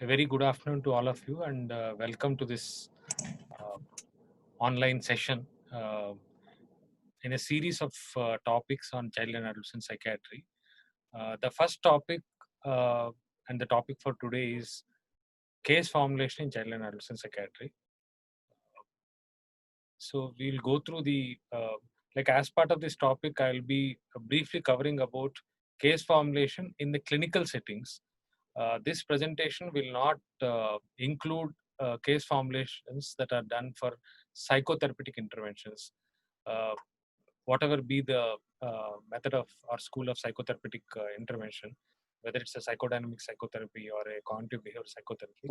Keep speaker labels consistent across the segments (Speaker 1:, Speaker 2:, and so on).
Speaker 1: A very good afternoon to all of you, and welcome to this uh, online session in a series of topics on child and adolescent psychiatry. The first topic and the topic for today is case formulation in child and adolescent psychiatry. So we'll go through the like as part of this topic, I'll be briefly covering about case formulation in the clinical settings. This presentation will not include case formulations that are done for psychotherapeutic interventions. Uh, Whatever be the method of or school of psychotherapeutic intervention, whether it's a psychodynamic psychotherapy or a cognitive behavior psychotherapy.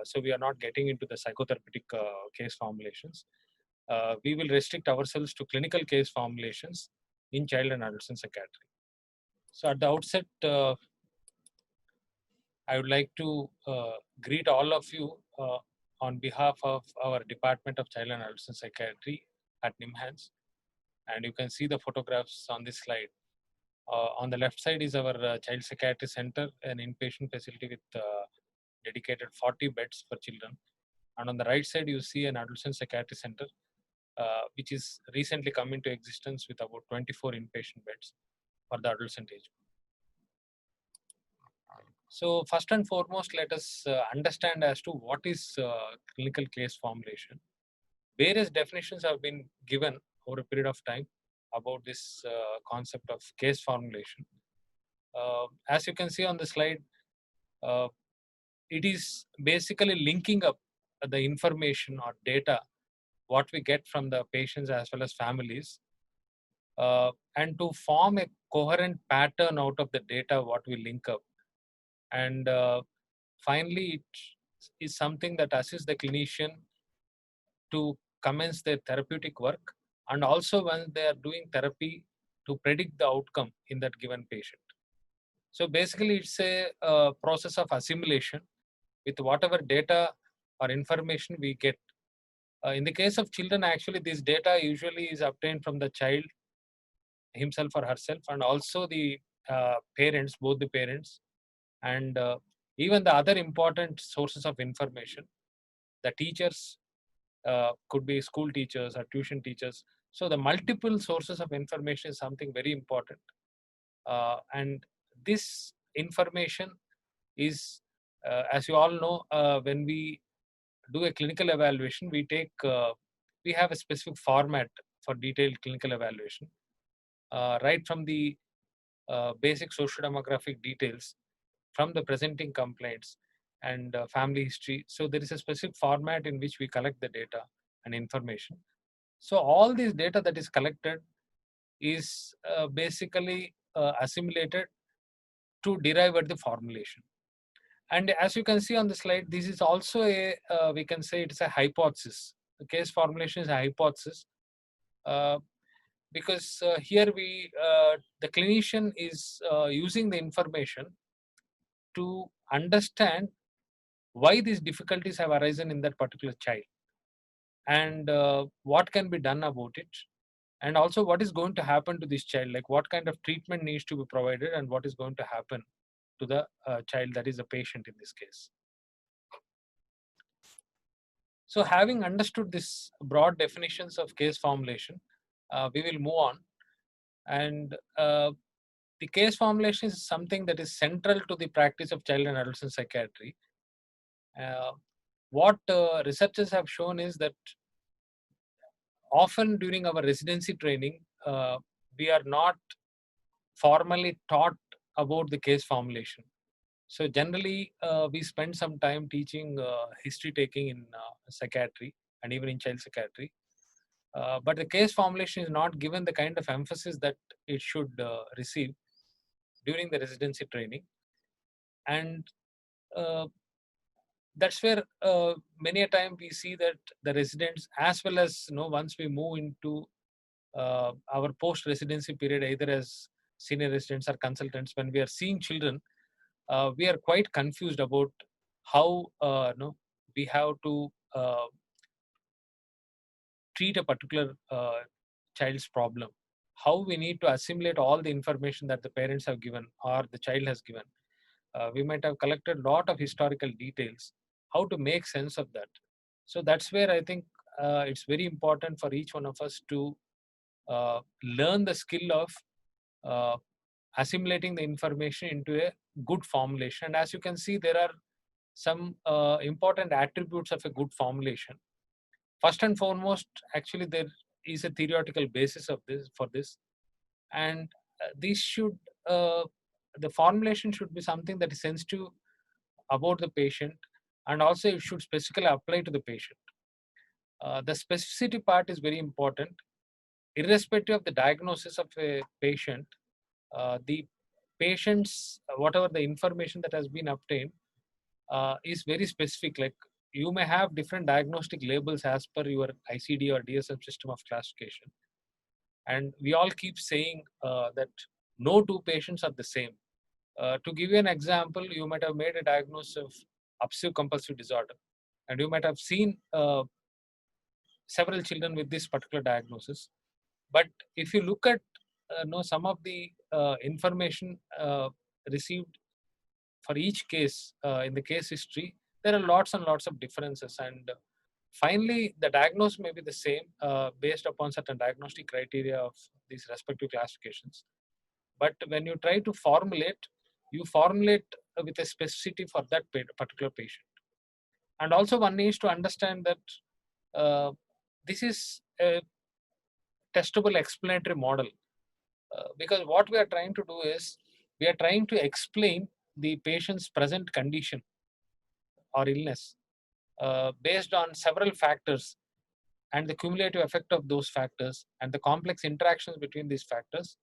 Speaker 1: So we are not getting into the psychotherapeutic case formulations. We will restrict ourselves to clinical case formulations in child and adolescent psychiatry. So at the outset, I would like to greet all of you on behalf of our Department of Child and Adolescent Psychiatry at NIMHANS. And you can see the photographs on this slide. On the left side is our Child Psychiatry Center, an inpatient facility with dedicated 40 beds for children. And on the right side, you see an Adolescent Psychiatry Center, which is recently come into existence with about 24 inpatient beds for the adolescent age. So first and foremost, let us understand as to what is clinical case formulation. Various definitions have been given over a period of time about this concept of case formulation. As you can see on the slide, uh, it is basically linking up the information or data what we get from the patients as well as families, and to form a coherent pattern out of the data what we link up. And finally, it is something that assists the clinician to commence their therapeutic work, and also when they are doing therapy to predict the outcome in that given patient. So basically, it's a process of assimilation with whatever data or information we get. In the case of children, actually, this data usually is obtained from the child himself or herself, and also the parents, both the parents, and even the other important sources of information, the teachers, could be school teachers or tuition teachers. So the multiple sources of information is something very important, and this information is, as you all know, when we do a clinical evaluation, we have a specific format for detailed clinical evaluation, right from the basic socio-demographic details, from the presenting complaints and family history. So there is a specific format in which we collect the data and information. So all this data that is collected is basically assimilated to derive at the formulation. And as you can see on the slide, this is also a, we can say it's a hypothesis. The case formulation is a hypothesis, uh, because here the clinician is using the information to understand why these difficulties have arisen in that particular child, and what can be done about it, and also what is going to happen to this child, like what kind of treatment needs to be provided and what is going to happen to the child, that is a patient in this case. So having understood this broad definitions of case formulation, we will move on. And the case formulation is something that is central to the practice of child and adolescent psychiatry. What researchers have shown is that often during our residency training, we are not formally taught about the case formulation. So generally, we spend some time teaching history taking in psychiatry and even in child psychiatry. But the case formulation is not given the kind of emphasis that it should receive during the residency training. And uh, that's where many a time we see that the residents, as well as once we move into our post residency period, either as senior residents or consultants, when we are seeing children, we are quite confused about how we have to treat a particular child's problem, how we need to assimilate all the information that the parents have given or the child has given. We might have collected a lot of historical details, how to make sense of that. So that's where I think it's very important for each one of us to learn the skill of uh, assimilating the information into a good formulation. And as you can see, there are some important attributes of a good formulation. First and foremost, actually, there is a theoretical basis of this for this, and these should the formulation should be something that is sensitive about the patient, and also it should specifically apply to the patient. The specificity part is very important. Irrespective of the diagnosis of a patient, the patient's whatever the information that has been obtained is very specific. Like, you may have different diagnostic labels as per your ICD or DSM system of classification, and we all keep saying that no two patients are the same. To give you an example, you might have made a diagnosis of obsessive compulsive disorder, and you might have seen several children with this particular diagnosis. But if you look at some of the information received for each case in the case history, there are lots and lots of differences. And finally, the diagnosis may be the same based upon certain diagnostic criteria of these respective classifications. But when you try to formulate, you formulate with a specificity for that particular patient. And also, one needs to understand that this is a testable explanatory model, because what we are trying to do is we are trying to explain the patient's present condition or illness based on several factors and the cumulative effect of those factors and the complex interactions between these factors.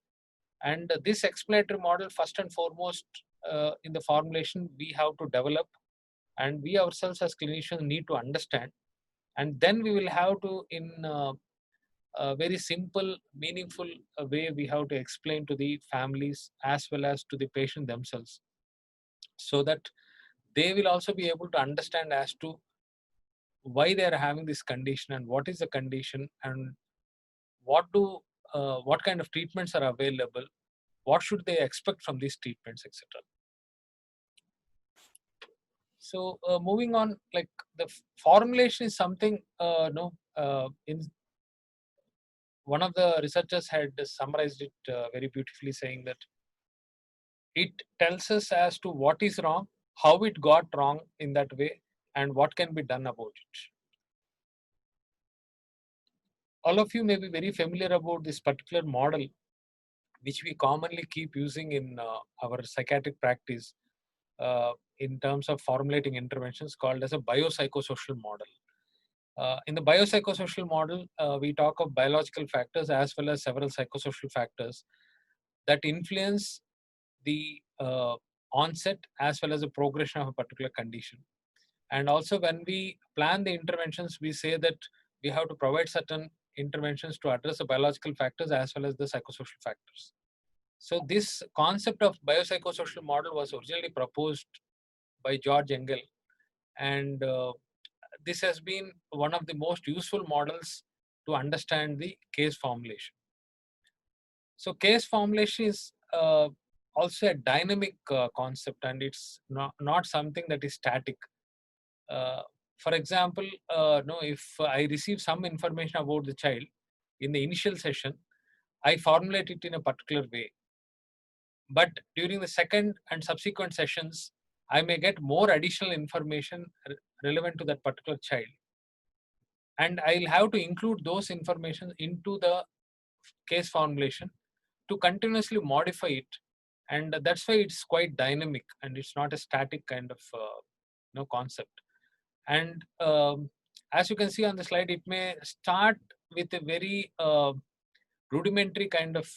Speaker 1: And this explanatory model, first and foremost, in the formulation, we have to develop, and we ourselves as clinicians need to understand. And then we will have to, in a very simple, meaningful way, we have to explain to the families as well as to the patient themselves, so that they will also be able to understand as to why they are having this condition and what is the condition, and what kind of treatments are available, what should they expect from these treatments, etc. So moving on, like, the formulation is something, no in one of the researchers had summarized it very beautifully, saying that it tells us as to what is wrong, how it got wrong in that way, and what can be done about it. All of you may be very familiar about this particular model, which we commonly keep using in our psychiatric practice in terms of formulating interventions, called as a biopsychosocial model. In the biopsychosocial model, we talk of biological factors as well as several psychosocial factors that influence the onset as well as the progression of a particular condition. And also, when we plan the interventions, we say that we have to provide certain interventions to address the biological factors as well as the psychosocial factors. So this concept of biopsychosocial model was originally proposed by George Engel, and this has been one of the most useful models to understand the case formulation. So case formulation is also a dynamic concept, and it's not something that is static. For example, no, if I receive some information about the child in the initial session, I formulate it in a particular way. But during the second and subsequent sessions, I may get more additional information relevant to that particular child. And I'll have to include those information into the case formulation to continuously modify it. And that's why it's quite dynamic, and it's not a static kind of concept. And as you can see on the slide, it may start with a very rudimentary kind of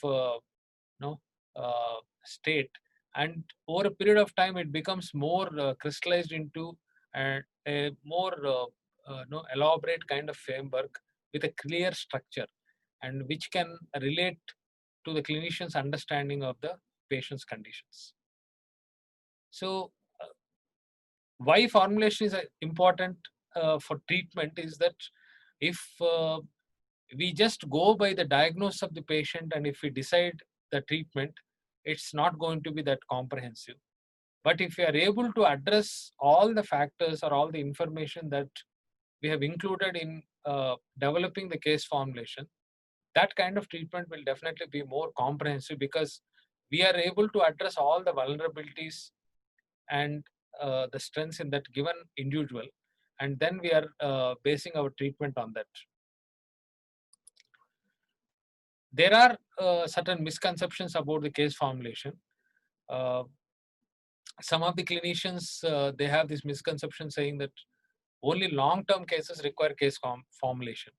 Speaker 1: state, and over a period of time it becomes more crystallized into a more elaborate kind of framework with a clear structure, and which can relate to the clinician's understanding of the patient's conditions. So why formulation is important for treatment is that if we just go by the diagnosis of the patient, and if we decide the treatment, it's not going to be that comprehensive. But if we are able to address all the factors or all the information that we have included in developing the case formulation, that kind of treatment will definitely be more comprehensive, because we are able to address all the vulnerabilities and the strengths in that given individual, and then we are basing our treatment on that. There are certain misconceptions about the case formulation. Some of the clinicians, they have this misconception saying that only long-term cases require case formulation,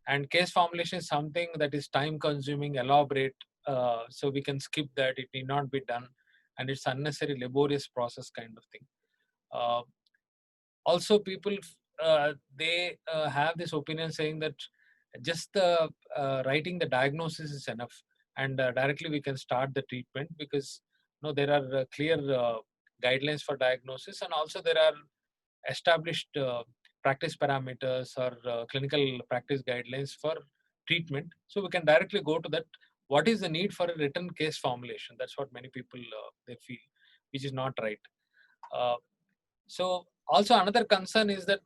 Speaker 1: and case formulation is something that is time-consuming, elaborate, so we can skip that. It need not be done, and it's unnecessary, laborious process kind of thing. Also, people they have this opinion saying that just writing the diagnosis is enough, and directly we can start the treatment, because there are clear guidelines for diagnosis, and also there are established practice parameters or clinical practice guidelines for treatment. So we can directly go to that. What is the need for a written case formulation? That's what many people they feel, which is not right. So also another concern is that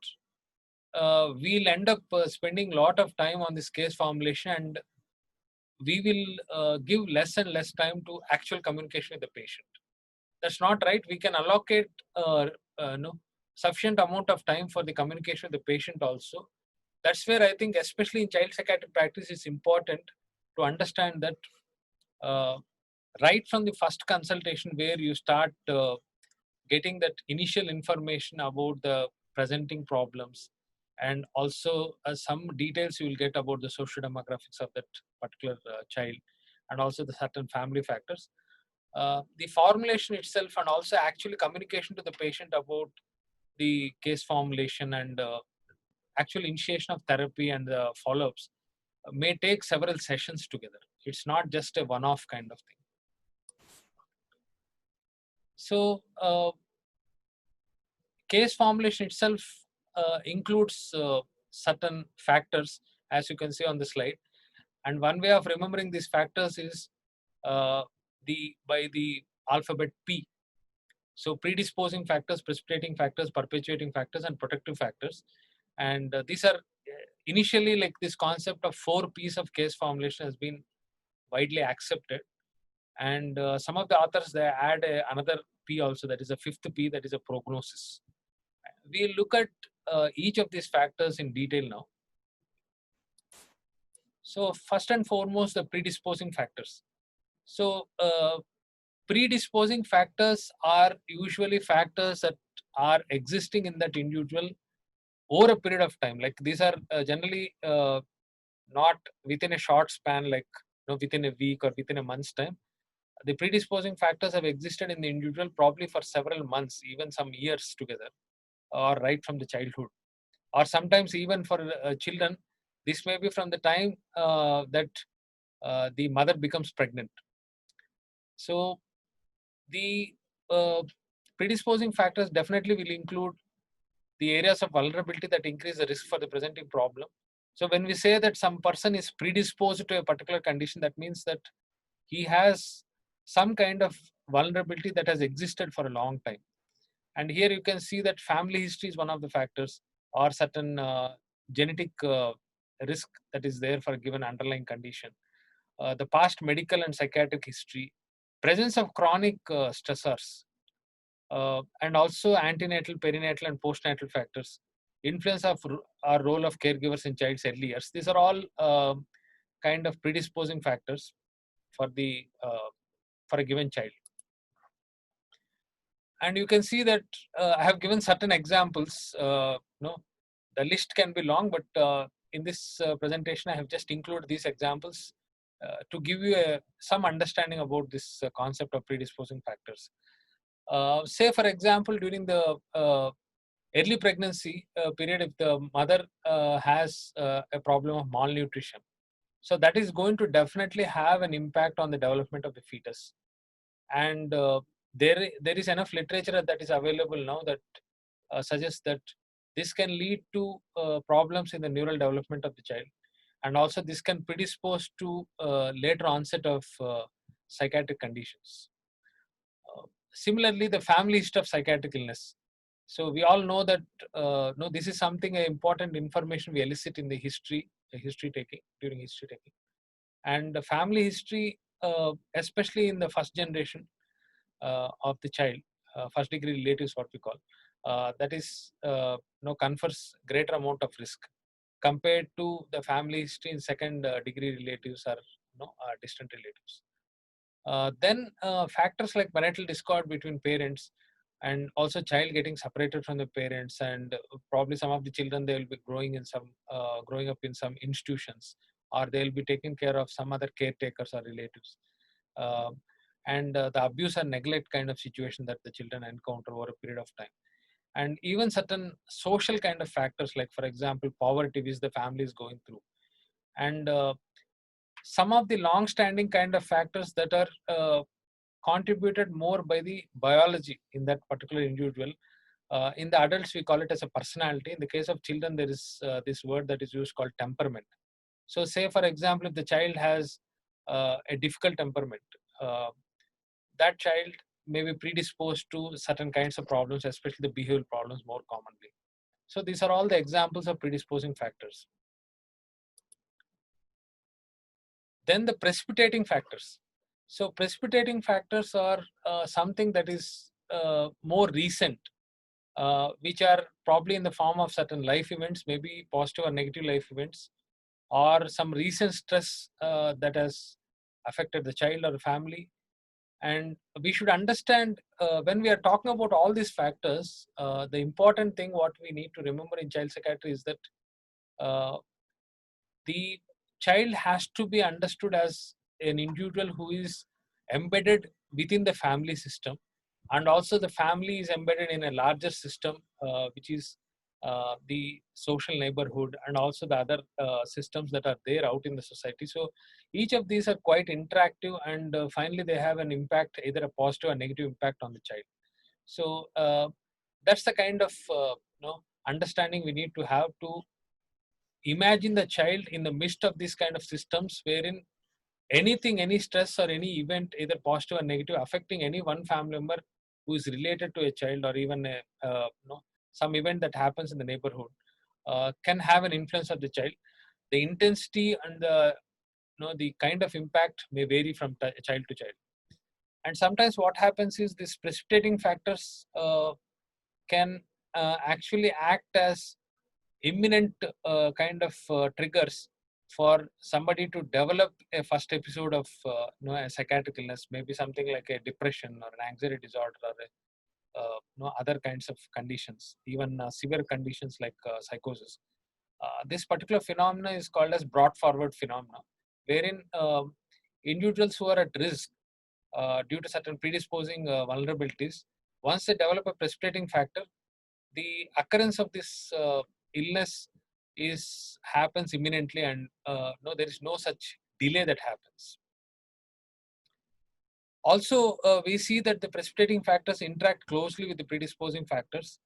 Speaker 1: we'll end up spending a lot of time on this case formulation, and we will give less and less time to actual communication with the patient. That's not right. We can allocate sufficient amount of time for the communication with the patient also. That's where I think, especially in child psychiatric practice, it's important to understand that right from the first consultation, where you start getting that initial information about the presenting problems, and also some details you will get about the socio-demographics of that particular child, and also the certain family factors. The formulation itself, and also actually communication to the patient about the case formulation and actual initiation of therapy and the follow-ups may take several sessions together. It's not just a one-off kind of thing. So case formulation itself includes certain factors, as you can see on the slide. And one way of remembering these factors is by the alphabet P. So predisposing factors, precipitating factors, perpetuating factors, and protective factors. And these are initially, like, this concept of 4 P's of case formulation has been widely accepted. And some of the authors, they add another P also, that is a 5th P, that is a prognosis. We'll look at each of these factors in detail now. So first and foremost, the predisposing factors. So predisposing factors are usually factors that are existing in that individual over a period of time. Like, these are generally not within a short span, like within a week or within a month's time. The predisposing factors have existed in the individual probably for several months, even some years together, or right from the childhood, or sometimes even for children. This may be from the time that the mother becomes pregnant. So the predisposing factors definitely will include the areas of vulnerability that increase the risk for the presenting problem. So when we say that some person is predisposed to a particular condition, that means that he has some kind of vulnerability that has existed for a long time. And here you can see that family history is one of the factors, or certain genetic risk that is there for a given underlying condition. The past medical and psychiatric history, presence of chronic stressors, and also antenatal, perinatal, and postnatal factors, influence of our role of caregivers in child's early years. These are all kind of predisposing factors for a given child. And you can see that I have given certain examples. The list can be long, but in this presentation, I have just included these examples to give you some understanding about this concept of predisposing factors. Say, for example, during the early pregnancy period, if the mother has a problem of malnutrition, so that is going to definitely have an impact on the development of the fetus. And there is enough literature that is available now that suggests that this can lead to problems in the neural development of the child, and also this can predispose to later onset of psychiatric conditions. similarly, the family history of psychiatric illness. So we all know that no, this is something important information we elicit in the history taking during history taking, and the family history, especially in the first generation of the child, first degree relatives, what we call, that is confers greater amount of risk compared to the family history in second degree relatives or distant relatives. Then factors like marital discord between parents, and also child getting separated from the parents, and probably some of the children, they will be growing up in some institutions, or they will be taken care of some other caretakers or relatives. Uh, and the abuse and neglect kind of situation that the children encounter over a period of time, and even certain social kind of factors, like for example poverty which the family is going through, and some of the long standing kind of factors that are contributed more by the biology in that particular individual. In the adults we call it as a personality. In the case of children, there is this word that is used called temperament. So say for example, if the child has a difficult temperament, uh, that child may be predisposed to certain kinds of problems, especially the behavioral problems more commonly. So these are all the examples of predisposing factors. Then the precipitating factors. So precipitating factors are something that is more recent, which are probably in the form of certain life events, maybe positive or negative life events, or some recent stress that has affected the child or the family. And we should understand, when we are talking about all these factors, the important thing what we need to remember in child psychiatry is that uh, the child has to be understood as an individual who is embedded within the family system, and also the family is embedded in a larger system, which is the social neighborhood, and also the other systems that are there out in the society. So each of these are quite interactive, and finally they have an impact, either a positive or negative impact on the child. So that's the kind of understanding we need to have to imagine the child in the midst of these kind of systems, wherein anything, any stress or any event, either positive or negative, affecting any one family member who is related to a child, or even some event that happens in the neighborhood, can have an influence of the child. The intensity and the kind of impact may vary from child to child. And sometimes what happens is these precipitating factors can actually act as imminent triggers for somebody to develop a first episode of a psychiatric illness, maybe something like a depression or an anxiety disorder, or other kinds of conditions, even severe conditions like psychosis. This particular phenomena is called as brought forward phenomena, wherein individuals who are at risk due to certain predisposing vulnerabilities, once they develop a precipitating factor, the occurrence of this illness is happens imminently, and no, there is no such delay that happens. Also, we see that the precipitating factors interact closely with the predisposing factors,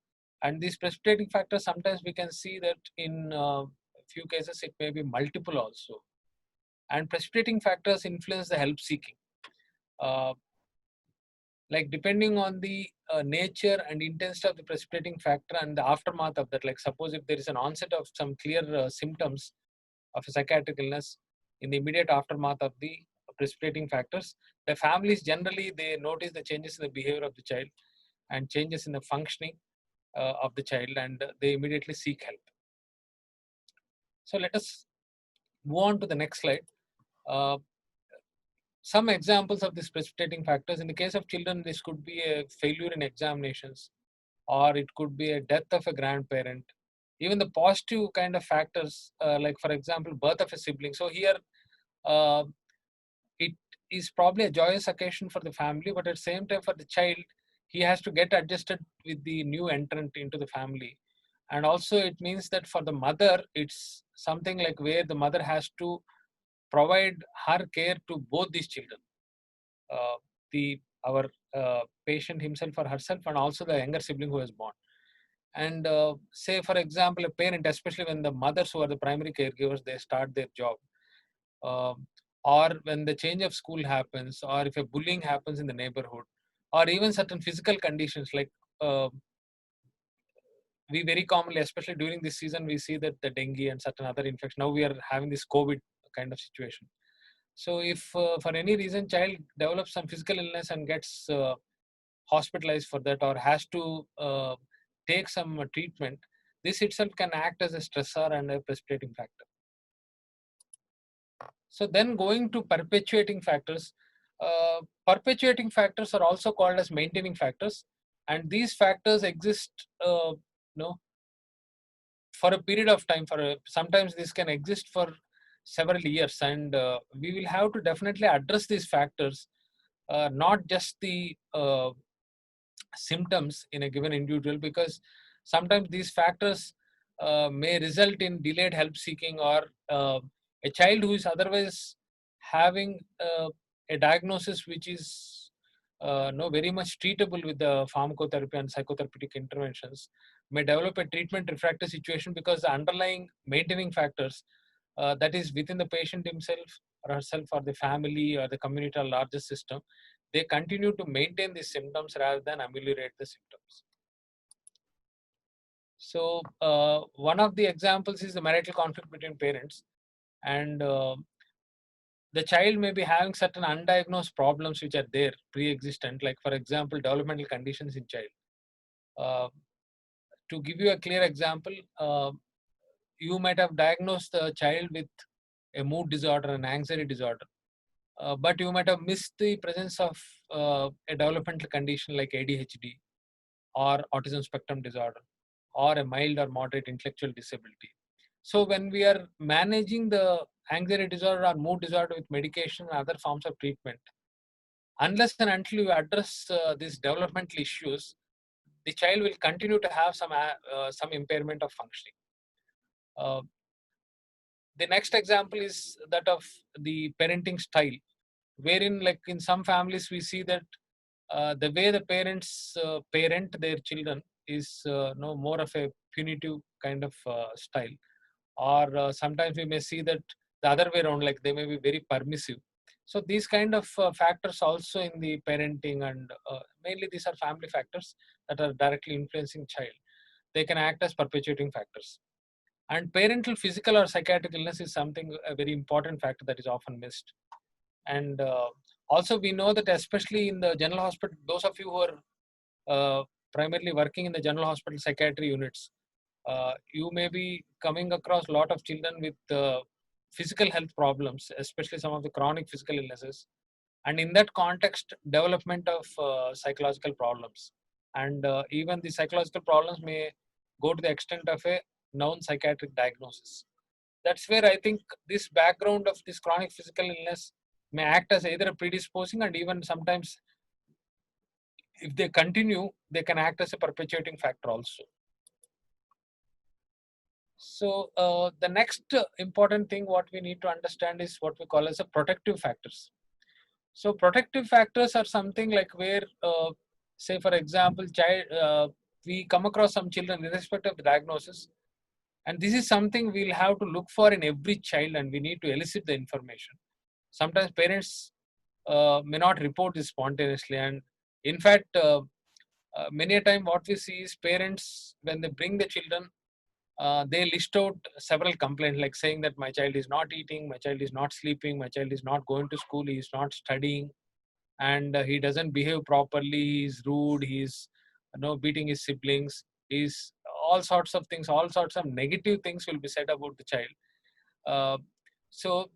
Speaker 1: and these precipitating factors, sometimes we can see that in a few cases it may be multiple also. And precipitating factors influence the help seeking. Uh, like depending on the nature and intensity of the precipitating factor and the aftermath of that, like suppose if there is an onset of some clear symptoms of a psychiatric illness, in the immediate aftermath of the precipitating factors, the families generally, they notice the changes in the behavior of the child and changes in the functioning of the child, and they immediately seek help. So let us move on to the next slide. uh, some examples of these precipitating factors: in the case of children, this could be a failure in examinations, or it could be a death of a grandparent. Even the positive kind of factors, like for example birth of a sibling. So here uh, it is probably a joyous occasion for the family, but at the same time for the child, he has to get adjusted with the new entrant into the family. And also it means that for the mother, it's something like where the mother has to provide her care to both these children, uh, the our patient himself or herself, and also the younger sibling who is born. And say for example a parent, especially when the mothers who are the primary caregivers, they start their job, um, or when the change of school happens, or if a bullying happens in the neighborhood, or even certain physical conditions like we very commonly, especially during this season, we see that the dengue and certain other infections. Now we are having this COVID kind of situation. So if for any reason child develops some physical illness and gets hospitalized for that, or has to take some treatment, this itself can act as a stressor and a precipitating factor. So then going to perpetuating factors, perpetuating factors are also called as maintaining factors, and these factors exist for a period of time. Sometimes this can exist for several years, and we will have to definitely address these factors, not just the symptoms in a given individual, because sometimes these factors may result in delayed help seeking, or a child who is otherwise having a diagnosis which is no very much treatable with the pharmacotherapy and psychotherapeutic interventions may develop a treatment refractory situation, because the underlying maintaining factors, that is within the patient himself or herself, or the family or the community or larger system, they continue to maintain these symptoms rather than ameliorate the symptoms. So one of the examples is the marital conflict between parents, and the child may be having certain undiagnosed problems which are there pre-existent, like for example developmental conditions in child. To give you a clear example, you might have diagnosed the child with a mood disorder, an anxiety disorder, but you might have missed the presence of a developmental condition like ADHD or autism spectrum disorder, or a mild or moderate intellectual disability. So when we are managing the anxiety disorder or mood disorder with medication and other forms of treatment, unless and until you address these developmental issues, the child will continue to have some impairment of functioning. The next example is that of the parenting style, wherein like in some families we see that the way the parents parent their children is no more of a punitive kind of style, or sometimes we may see that the other way around, like they may be very permissive. So these kind of factors also in the parenting, and mainly these are family factors that are directly influencing child. They can act as perpetuating factors. And parental physical or psychiatric illness is something, a very important factor that is often missed. And also we know that especially in the general hospital, those of you who are primarily working in the general hospital psychiatry units, you may be coming across a lot of children with physical health problems, especially some of the chronic physical illnesses. And in that context, development of psychological problems. And even the psychological problems may go to the extent of a known psychiatric diagnosis. That's where I think this background of this chronic physical illness may act as either a predisposing, and even sometimes if they continue, they can act as a perpetuating factor also. So the next important thing what we need to understand is what we call as a protective factors. So protective factors are something like where, say for example, we come across some children irrespective of the diagnosis, and this is something we'll have to look for in every child, and we need to elicit the information. Sometimes parents may not report this spontaneously, and in fact, many a time what we see is parents, when they bring the children, they list out several complaints, like saying that my child is not eating, my child is not sleeping, my child is not going to school, he is not studying, and he doesn't behave properly, he is rude, he is beating his siblings, he's all sorts of things, all sorts of negative things will be said about the child. Uh, so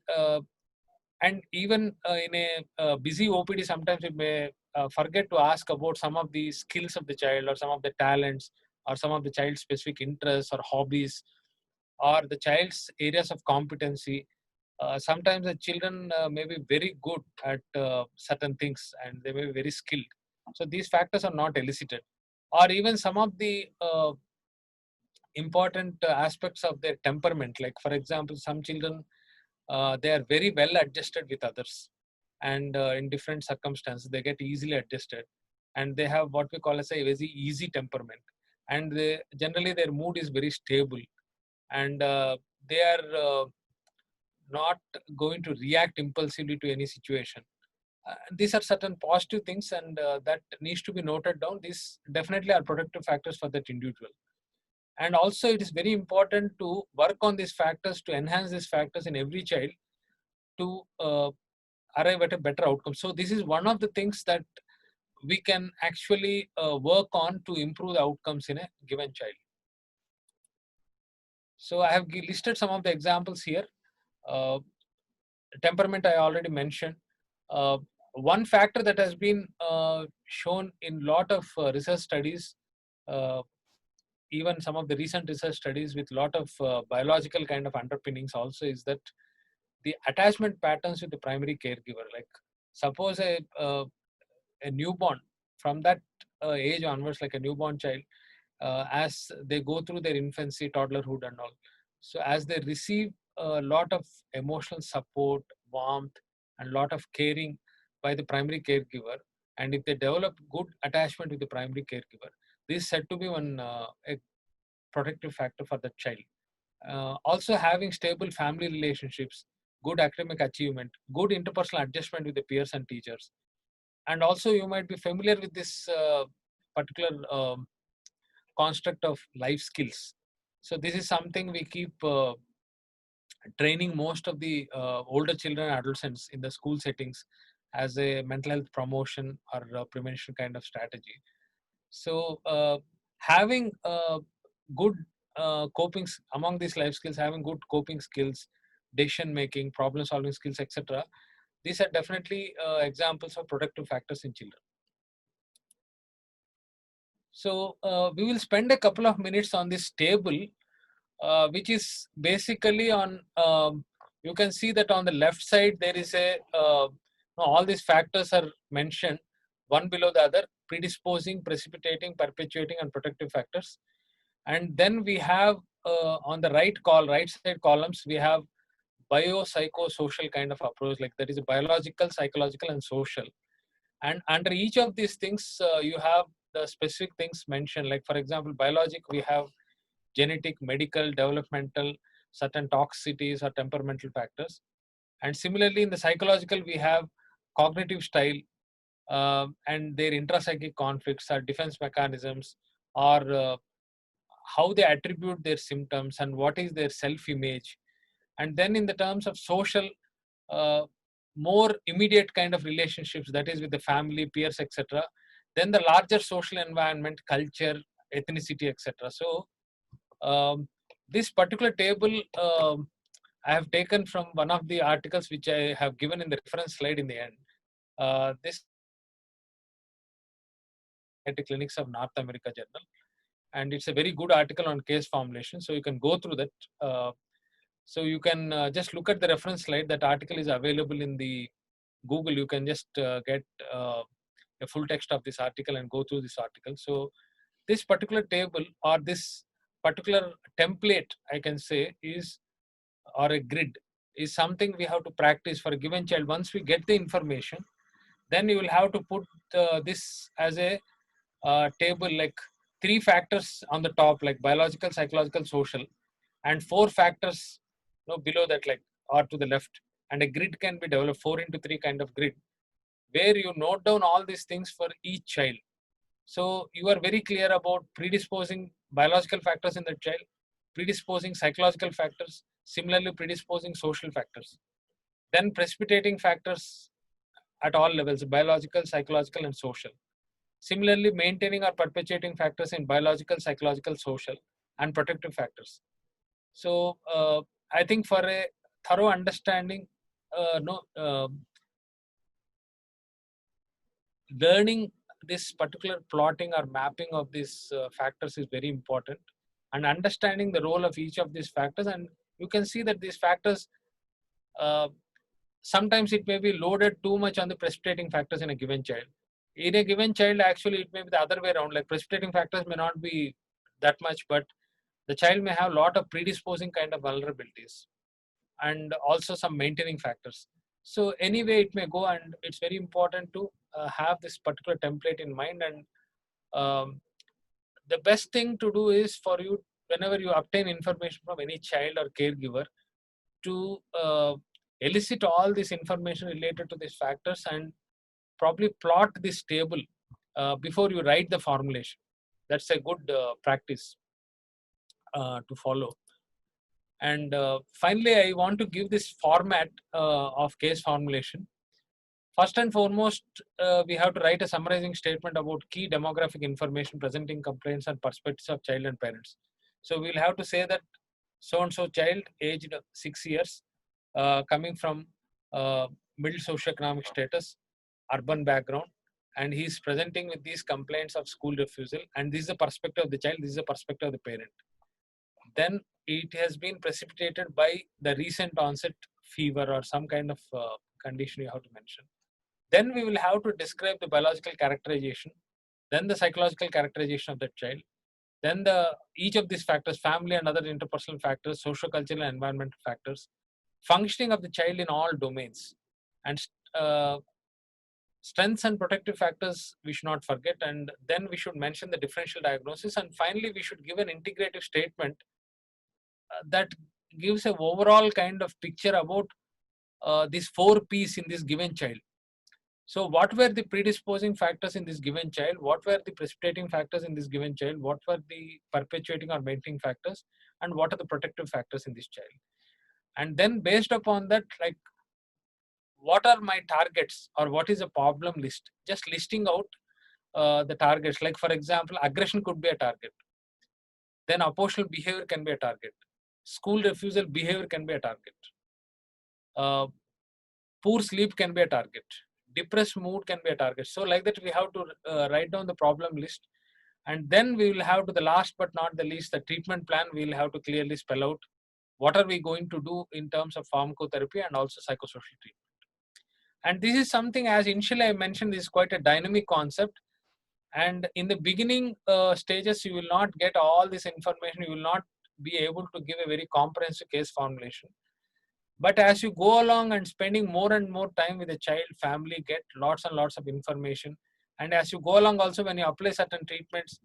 Speaker 1: and even in a busy OPD, sometimes we may forget to ask about some of the skills of the child, or some of the talents, or some of the child's specific interests or hobbies, or the child's areas of competency. Sometimes the children may be very good at certain things, and they may be very skilled. So these factors are not elicited. Or even some of the important aspects of their temperament, like for example, some children, they are very well adjusted with others, and in different circumstances they get easily adjusted, and they have what we call as a very easy temperament, and generally their mood is very stable, and they are not going to react impulsively to any situation. These are certain positive things, and that needs to be noted down. These definitely are protective factors for that individual. And also it is very important to work on these factors, to enhance these factors in every child, to arrive at a better outcome. So this is one of the things that we can actually work on to improve the outcomes in a given child. So I have listed some of the examples here. Uh, Temperament I already mentioned. Uh, One factor that has been shown in lot of research studies, uh, even some of the recent research studies with lot of biological kind of underpinnings also, is that the attachment patterns with the primary caregiver. Like suppose a newborn, from that age onwards, like a newborn child, as they go through their infancy, toddlerhood and all. So as they receive a lot of emotional support, warmth, and lot of caring by the primary caregiver, and if they develop good attachment with the primary caregiver, this is said to be one a protective factor for the child. Also having stable family relationships, good academic achievement, good interpersonal adjustment with the peers and teachers. And also you might be familiar with this particular construct of life skills. So this is something we keep training most of the older children and adolescents in the school settings as a mental health promotion or prevention kind of strategy. So having good among these life skills, having good coping skills, decision making, problem solving skills, etc. These are definitely examples of productive factors in children. So we will spend a couple of minutes on this table, which is basically on, you can see that on the left side there is a, all these factors are mentioned one below the other: predisposing, precipitating, perpetuating, and protective factors. And then we have on the right side columns, we have biopsychosocial kind of approach, like that is biological, psychological, and social. And under each of these things, you have the specific things mentioned. Like for example, biologic, we have genetic, medical, developmental, certain toxicities or temperamental factors. And similarly, in the psychological, we have cognitive style, and their intrapsychic conflicts or defense mechanisms, or how they attribute their symptoms and what is their self-image. And then in the terms of social, uh, more immediate kind of relationships, that is with the family, peers, etc. Then the larger social environment, culture, ethnicity, etc. So this particular table I have taken from one of the articles which I have given in the reference slide in the end. This at the Clinics of North America Journal, and it's a very good article on case formulation. So you can go through that. So you can just look at the reference slide. That article is available in the Google. You can just get a full text of this article and go through this article. So this particular table or this particular template, I can say, is, or a grid, is something we have to practice for a given child. Once we get the information, then you will have to put this as a table, like 3 factors on the top, like biological, psychological, social, and 4 factors, below that, like, or to the left. And a grid can be developed, 4 into 3 kind of grid, where you note down all these things for each child. So you are very clear about predisposing biological factors in the child, predisposing psychological factors, similarly predisposing social factors, then precipitating factors at all levels: biological, psychological, and social. Similarly, maintaining or perpetuating factors in biological, psychological, social, and protective factors. So I think for a thorough understanding, no, learning this particular plotting or mapping of these factors is very important, and understanding the role of each of these factors. And you can see that these factors, uh, sometimes it may be loaded too much on the precipitating factors in a given child. In a given child, actually, it may be the other way around. Like precipitating factors may not be that much, but the child may have a lot of predisposing kind of vulnerabilities and also some maintaining factors. So anyway, it may go, and it's very important to have this particular template in mind. And the best thing to do is for you, whenever you obtain information from any child or caregiver, to elicit all this information related to these factors, and probably plot this table before you write the formulation. That's a good practice to follow. And finally, I want to give this format of case formulation. First and foremost, we have to write a summarizing statement about key demographic information presenting complaints and perspectives of child and parents. So we'll have to say that so-and-so child aged 6 years, coming from middle socioeconomic status, urban background, and he's presenting with these complaints of school refusal, and this is the perspective of the child, this is the perspective of the parent. Then it has been precipitated by the recent onset fever or some kind of condition you have to mention. Then we will have to describe the biological characterization, then the psychological characterization of that child, then each of these factors, family and other interpersonal factors, socio-cultural and environmental factors, functioning of the child in all domains, and strengths and protective factors we should not forget. And then we should mention the differential diagnosis, and finally we should give an integrative statement that gives an overall kind of picture about these 4 P's in this given child. So what were the predisposing factors in this given child? What were the precipitating factors in this given child? What were the perpetuating or maintaining factors? And what are the protective factors in this child? And then based upon that, like, what are my targets or what is a problem list? Just listing out the targets. Like for example, aggression could be a target. Then oppositional behavior can be a target. School refusal behavior can be a target. Poor sleep can be a target. Depressed mood can be a target. So like that, we have to write down the problem list, and then we will have to the last but not the least, the treatment plan. We will have to clearly spell out what are we going to do in terms of pharmacotherapy and also psychosocial treatment. And this is something, as initially I mentioned, this is quite a dynamic concept. And in the beginning stages, you will not get all this information. You will not be able to give a very comprehensive case formulation. But as you go along and spending more and more time with the child, family, get lots and lots of information. And as you go along also, when you apply certain treatments,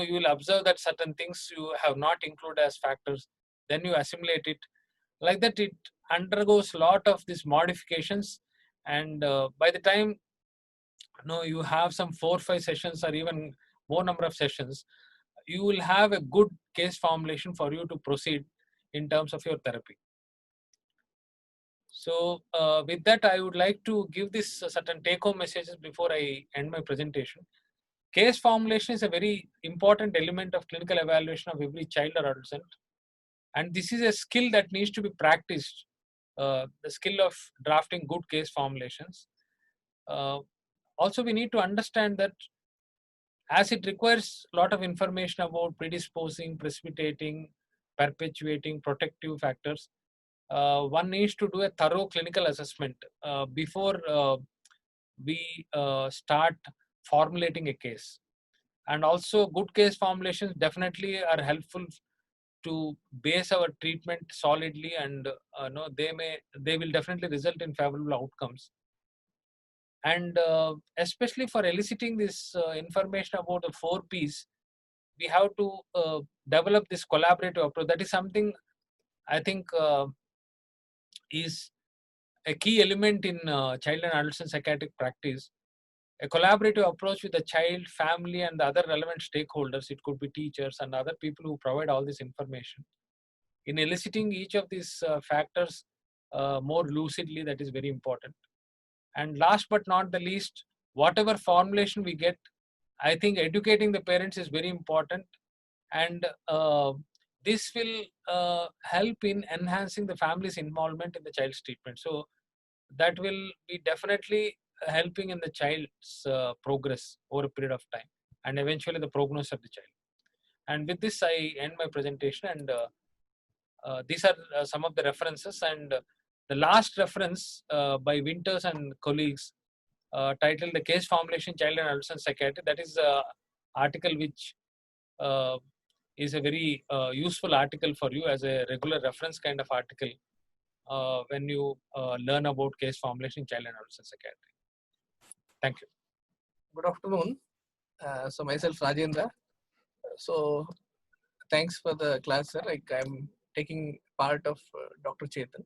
Speaker 1: you will observe that certain things you have not included as factors. Then you assimilate it. Like that, it undergoes a lot of these modifications. And by the time you have some 4 or 5 sessions or even more number of sessions, you will have a good case formulation for you to proceed in terms of your therapy. So with that, I would like to give this certain take-home messages before I end my presentation. Case formulation is a very important element of clinical evaluation of every child or adolescent. And this is a skill that needs to be practiced, the skill of drafting good case formulations. Also, we need to understand that as it requires a lot of information about predisposing, precipitating, perpetuating, protective factors, one needs to do a thorough clinical assessment before we start formulating a case. And also, good case formulations definitely are helpful to base our treatment solidly, and they will definitely result in favorable outcomes. And especially for eliciting this information about the 4 P's, we have to develop this collaborative approach. That is something I think is a key element in child and adolescent psychiatric practice. A collaborative approach with the child, family, and the other relevant stakeholders. It could be teachers and other people who provide all this information. In eliciting each of these factors more lucidly, that is very important. And last but not the least, whatever formulation we get, I think educating the parents is very important. And this will help in enhancing the family's involvement in the child's treatment. So that will be definitely helping in the child's progress over a period of time, and eventually the prognosis of the child. And with this, I end my presentation. And these are some of the references. And the last reference by Winters and colleagues, titled "The Case Formulation Child and Adolescent Psychiatry." That is an article which is a very useful article for you as a regular reference kind of article when you learn about case formulation in child and adolescent psychiatry. Thank you.
Speaker 2: Good afternoon. So myself Rajendra. So thanks for the class, sir. Like I'm taking part of Dr. Chetan.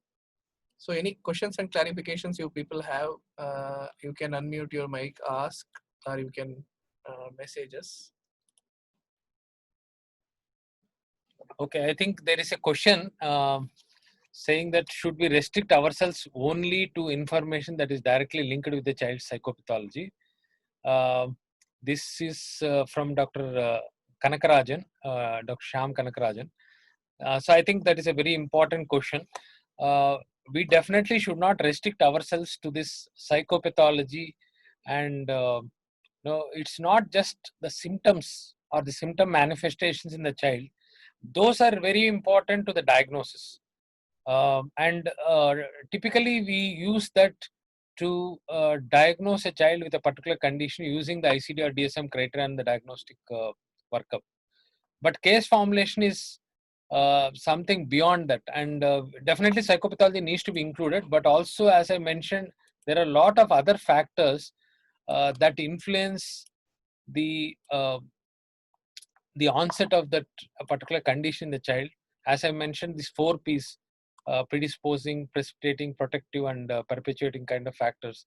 Speaker 2: So any questions and clarifications you people have, you can unmute your mic, ask, or you can message us.
Speaker 1: Okay, I think there is a question saying that should we restrict ourselves only to information that is directly linked with the child's psychopathology? This is from Dr. Kanakarajan, Dr. Sham Kanakarajan. So I think that is a very important question. We definitely should not restrict ourselves to this psychopathology, and no, it's not just the symptoms or the symptom manifestations in the child. Those are very important to the diagnosis. And typically we use that to diagnose a child with a particular condition using the ICD or DSM criteria and the diagnostic workup. But case formulation is something beyond that, and definitely psychopathology needs to be included. But also, as I mentioned, there are a lot of other factors that influence the uh, the onset of that particular condition in the child. As I mentioned, these four P's: predisposing, precipitating, protective, and perpetuating kind of factors.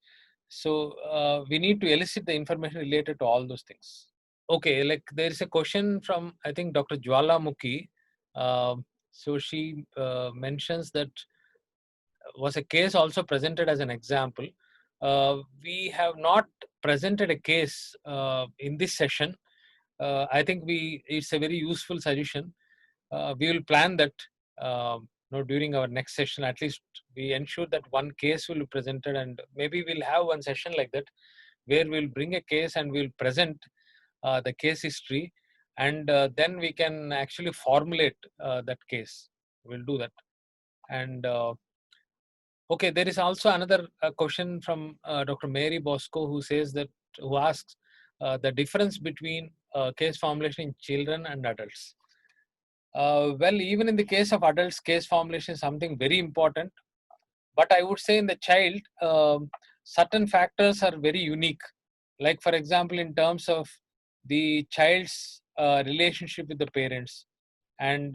Speaker 1: So we need to elicit the information related to all those things. Okay, like there is a question from I think Dr. Jwalamukhi. So she mentions that was a case also presented as an example. We have not presented a case in this session. I think it's a very useful suggestion. We will plan that during our next session. At least we ensure that one case will be presented, and maybe we'll have one session like that where we'll bring a case and we'll present the case history, and then we can actually formulate that case. We'll do that. And okay, there is also another question from Dr. Mary Bosco who asks the difference between case formulation in children and adults. Well, even in the case of adults, case formulation is something very important. But I would say in the child, certain factors are very unique. Like, for example, in terms of the child's relationship with the parents and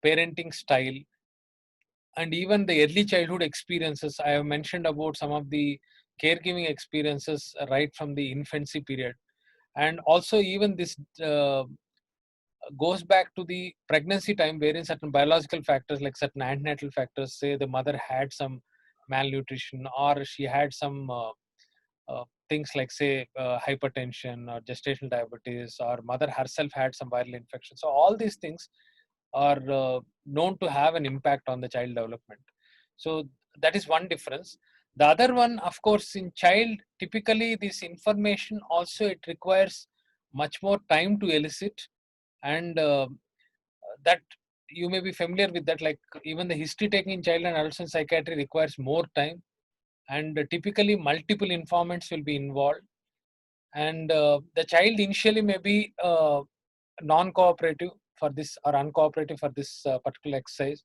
Speaker 1: parenting style, and even the early childhood experiences. I have mentioned about some of the caregiving experiences right from the infancy period. And also, even this goes back to the pregnancy time, wherein certain biological factors like certain antenatal factors, say the mother had some malnutrition or she had some things like say hypertension or gestational diabetes, or mother herself had some viral infection. So all these things are known to have an impact on the child development. So that is one difference. The other one, of course, in child, typically this information also it requires much more time to elicit, and that you may be familiar with that. Like even the history taking in child and adolescent psychiatry requires more time, and typically multiple informants will be involved, and the child initially may be non-cooperative for this or uncooperative for this particular exercise,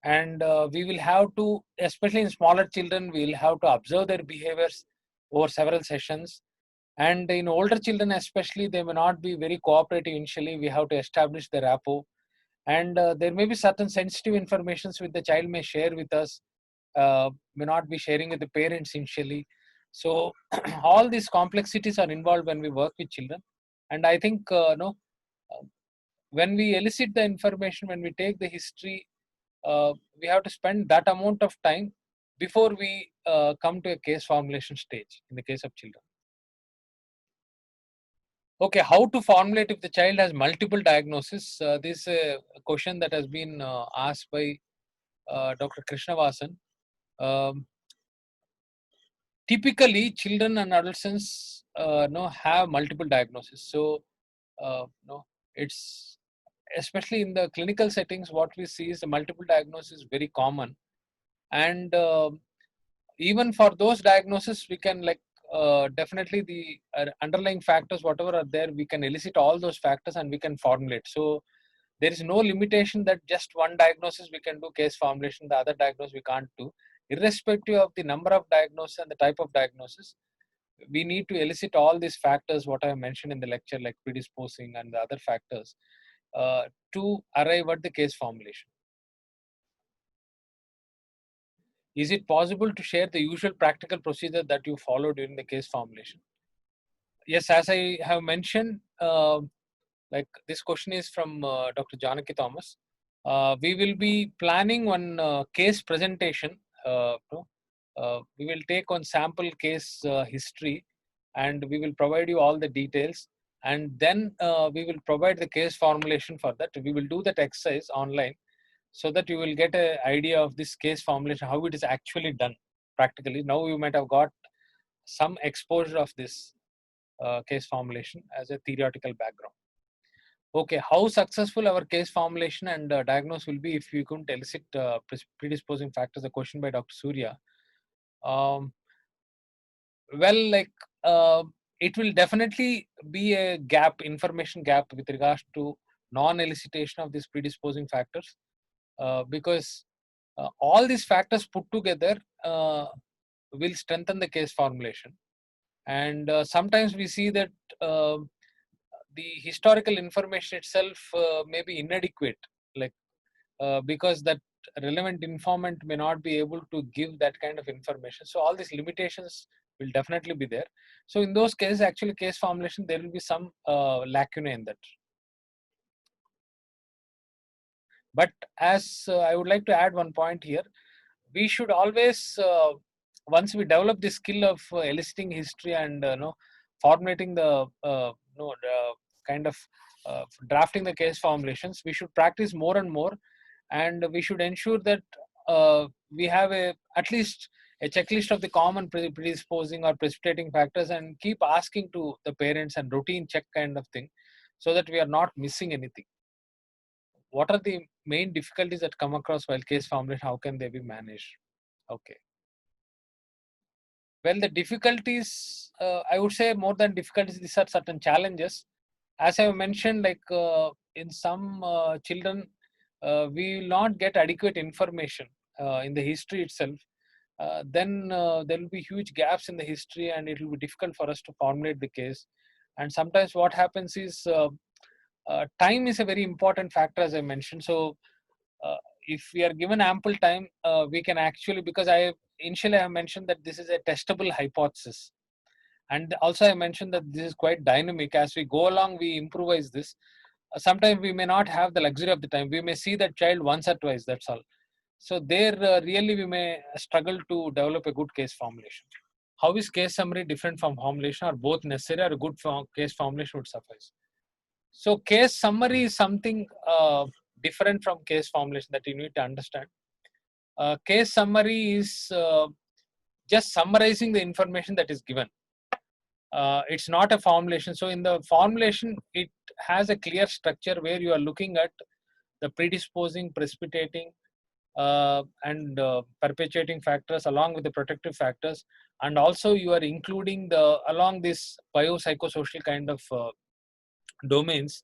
Speaker 1: and we will have to, especially in smaller children, we will have to observe their behaviors over several sessions. And in older children especially, they may not be very cooperative initially. We have to establish the rapport, and there may be certain sensitive informations which the child may share with us, may not be sharing with the parents initially. So all these complexities are involved when we work with children. And I think no when we elicit the information, when we take the history, we have to spend that amount of time before we come to a case formulation stage in the case of children. Okay, how to formulate if the child has multiple diagnoses? This is a question that has been asked by Dr. Krishnavasan. Um, Typically, children and adolescents have multiple diagnoses. So, it's especially in the clinical settings, what we see is the multiple diagnosis is very common, and even for those diagnoses, we can definitely the underlying factors, whatever are there, we can elicit all those factors and we can formulate. So there is no limitation that just one diagnosis we can do case formulation, the other diagnosis we can't do. Irrespective of the number of diagnosis and the type of diagnosis, we need to elicit all these factors what I mentioned in the lecture, like predisposing and the other factors, to arrive at the case formulation. Is it possible to share the usual practical procedure that you follow during the case formulation? Yes, as I have mentioned, like this question is from Dr. Janaki Thomas. We will be planning one case presentation. We will take on sample case history, and we will provide you all the details. And then we will provide the case formulation for that. We will do that exercise online, so that you will get an idea of this case formulation, how it is actually done practically. Now you might have got some exposure of this case formulation as a theoretical background. Okay, how successful our case formulation and diagnose will be if we couldn't elicit predisposing factors? The question by Dr. Surya. Um, well, like it will definitely be a gap, information gap with regards to non-elicitation of these predisposing factors, because all these factors put together will strengthen the case formulation. And sometimes we see that the historical information itself may be inadequate, like because that relevant informant may not be able to give that kind of information. So all these limitations will definitely be there. So in those cases, actually case formulation, there will be some lacuna in that. But as I would like to add one point here, we should always, once we develop the skill of eliciting history and formulating the kind of drafting the case formulations, we should practice more and more, and we should ensure that we have at least a checklist of the common predisposing or precipitating factors, and keep asking to the parents and routine check kind of thing, so that we are not missing anything. What are the main difficulties that come across while case formulation? How can they be managed? Okay. Well, the difficulties, I would say more than difficulties, these are certain challenges. As I mentioned, like in some children, we will not get adequate information in the history itself. Then there will be huge gaps in the history, and it will be difficult for us to formulate the case. And sometimes what happens is time is a very important factor, as I mentioned. So if we are given ample time, we can actually, because I initially have mentioned that this is a testable hypothesis, and also I mentioned that this is quite dynamic. As we go along, we improvise this. Sometimes we may not have the luxury of the time. We may see that child once or twice, that's all. So there really we may struggle to develop a good case formulation. How is case summary different from formulation, or both necessary, or a good case formulation would suffice? So case summary is something different from case formulation that you need to understand. Case summary is just summarizing the information that is given. It's not a formulation. So in the formulation, it has a clear structure where you are looking at the predisposing, precipitating, and perpetuating factors along with the protective factors, and also you are including along this biopsychosocial kind of domains,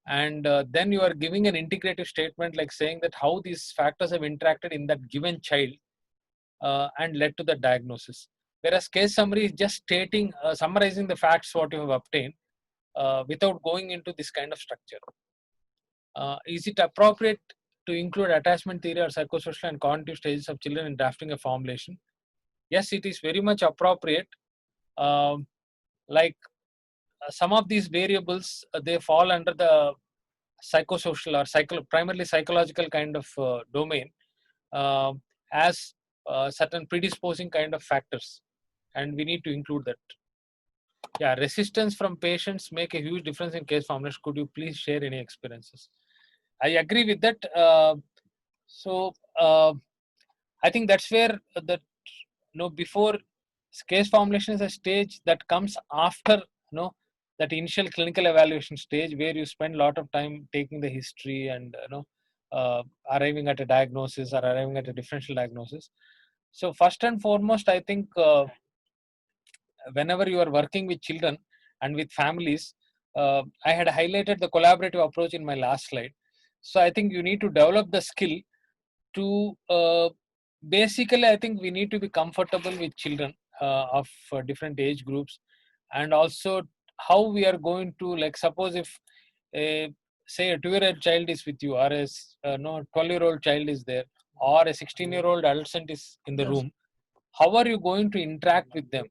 Speaker 1: and then you are giving an integrative statement, like saying that how these factors have interacted in that given child and led to the diagnosis. Whereas case summary is just stating, summarizing the facts what you have obtained without going into this kind of structure. Is it appropriate to include attachment theory or psychosocial and cognitive stages of children in drafting a formulation? Yes, it is very much appropriate. Like some of these variables, they fall under the psychosocial or primarily psychological kind of domain, as certain predisposing kind of factors, and we need to include that. Yeah, resistance from patients make a huge difference in case formulation. Could you please share any experiences? I agree with that. So I think that's where before case formulation is a stage that comes after that initial clinical evaluation stage, where you spend a lot of time taking the history and arriving at a diagnosis or arriving at a differential diagnosis. So first and foremost, I think whenever you are working with children and with families, I had highlighted the collaborative approach in my last slide. So I think you need to develop the skill to basically, I think we need to be comfortable with children of different age groups, and also how we are going to, like, suppose if say a 2-year-old child is with you, or a 12-year-old child is there, or a 16-year-old adolescent is in the
Speaker 2: Yes.
Speaker 1: room, how are you going to interact with them?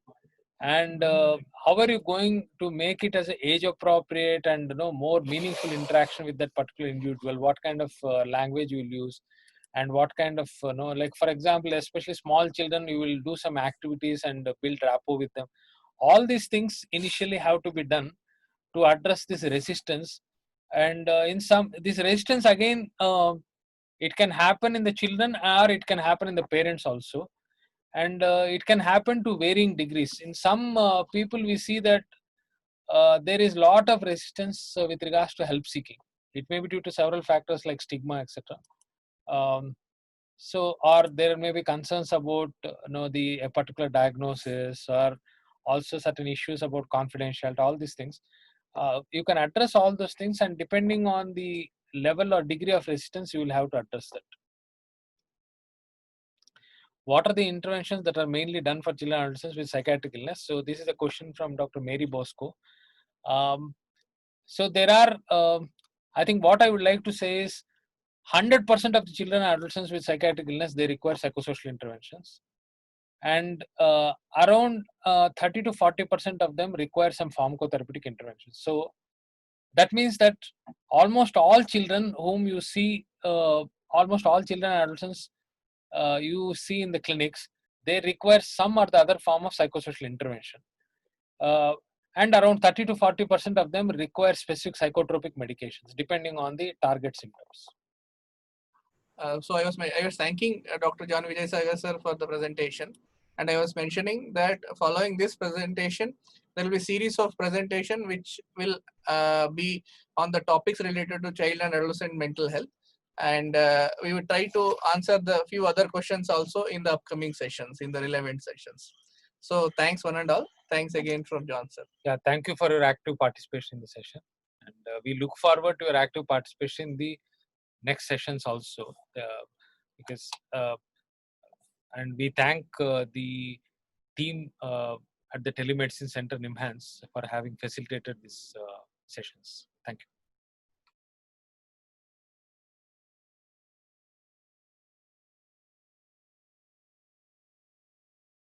Speaker 1: And how are you going to make it as an age appropriate and more meaningful interaction with that particular individual? What kind of language you will use, and what kind of like, for example, especially small children, you will do some activities and build rapport with them. All these things initially have to be done to address this resistance. And in some, this resistance again, it can happen in the children or it can happen in the parents also. And it can happen to varying degrees. In some people, we see that there is lot of resistance with regards to help seeking. It may be due to several factors like stigma, etc. um, so, or there may be concerns about the a particular diagnosis, or also certain issues about confidentiality, all these things. You can address all those things, and depending on the level or degree of resistance, you will have to address that. What are the interventions that are mainly done for children and adolescents with psychiatric illness? So this is a question from Dr. Mary Bosco. So there are, I think what I would like to say is 100% of the children and adolescents with psychiatric illness, they require psychosocial interventions. And around 30 to 40% of them require some pharmacotherapeutic interventions. So that means that almost all children whom you see, almost all children and adolescents you see in the clinics, they require some or the other form of psychosocial intervention. And around 30 to 40% of them require specific psychotropic medications depending on the target symptoms.
Speaker 2: So I was thanking Dr. John Vijay Sagar sir for the presentation, and I was mentioning that following this presentation, there will be series of presentation which will be on the topics related to child and adolescent mental health, and we will try to answer the few other questions also in the upcoming sessions, in the relevant sessions. So thanks one and all. Thanks again from John sir.
Speaker 1: Yeah, thank you for your active participation in the session, and we look forward to your active participation in the next sessions also, because and we thank the team at the Telemedicine Center NIMHANS for having facilitated these sessions. Thank you.